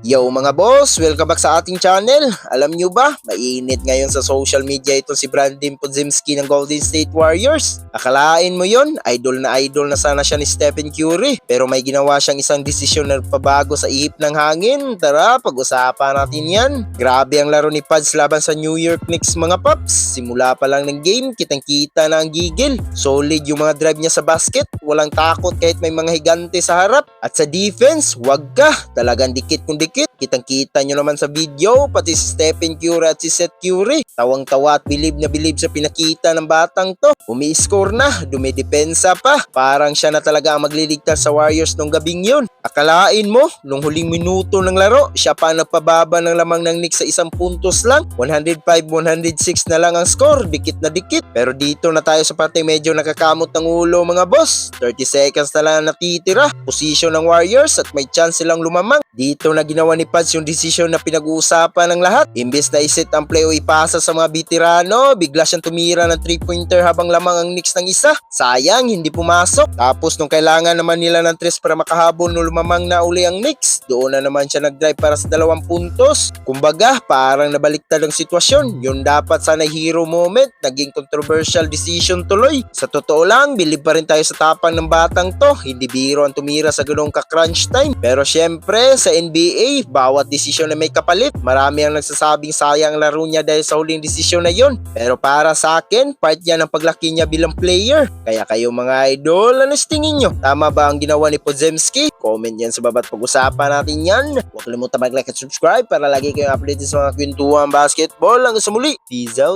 Yo mga boss, welcome back sa ating channel. Alam nyo ba, mainit ngayon sa social media itong si Brandon Podziemski ng Golden State Warriors. Akalain mo yon, idol na sana siya ni Stephen Curry. Pero may ginawa siyang isang desisyon na pabago sa ihip ng hangin. Tara, pag-usapan natin yan. Grabe ang laro ni Pads laban sa New York Knicks mga paps. Simula pa lang ng game, kitang-kita na ang gigil. Solid yung mga drive niya sa basket, walang takot kahit may mga higante sa harap. At sa defense, wag ka, talagang dikit kung dikit. Kitang-kita nyo naman sa video, pati si Stephen Curry at si Seth Curry. Tawang-tawa at bilib na bilib sa pinakita ng batang to. Umi-score na, dumidepensa pa. Parang siya na talaga ang magliligtas sa Warriors nung gabing yun. Akalain mo, nung huling minuto ng laro, siya pa nagpababa ng lamang ng Knicks sa isang puntos lang. 105-106 na lang ang score, dikit na dikit. Pero dito na tayo sa parte medyo nakakamot ng ulo mga boss. 30 seconds na lang natitira. Posisyon ng Warriors at may chance silang lumamang. Dito na ginawa ni Pads yung desisyon na pinag-uusapan ng lahat. Imbes na iset ang play o ipasa sa mga veterano, bigla siyang tumira ng 3-pointer habang lamang ang Knicks ng isa. Sayang, hindi pumasok. Tapos nung kailangan naman nila ng 3 para makahabol no lumamang na uli ang Knicks, doon na naman siya nag-drive para sa 2 puntos. Kumbaga, parang nabaliktad ang sitwasyon. Yun dapat sana hero moment, naging controversial decision tuloy. Sa totoo lang, bilib pa rin tayo sa tapang ng batang to. Hindi biro ang tumira sa ganung ka-crunch time. Pero syempre, sa NBA, bawat desisyon na may kapalit. Marami ang nagsasabing sayang laro niya dahil sa huling desisyon na yun. Pero para sa akin, part yan ng paglaki niya bilang player. Kaya kayo mga idol, ano tingin nyo? Tama ba ang ginawa ni Podziemski? Comment yan sa baba at pag-usapan natin yan. Huwag kalimutan mag-like at subscribe para lagi kayong updated sa mga kwentuhan basketball. Hanggang sa muli, peace out!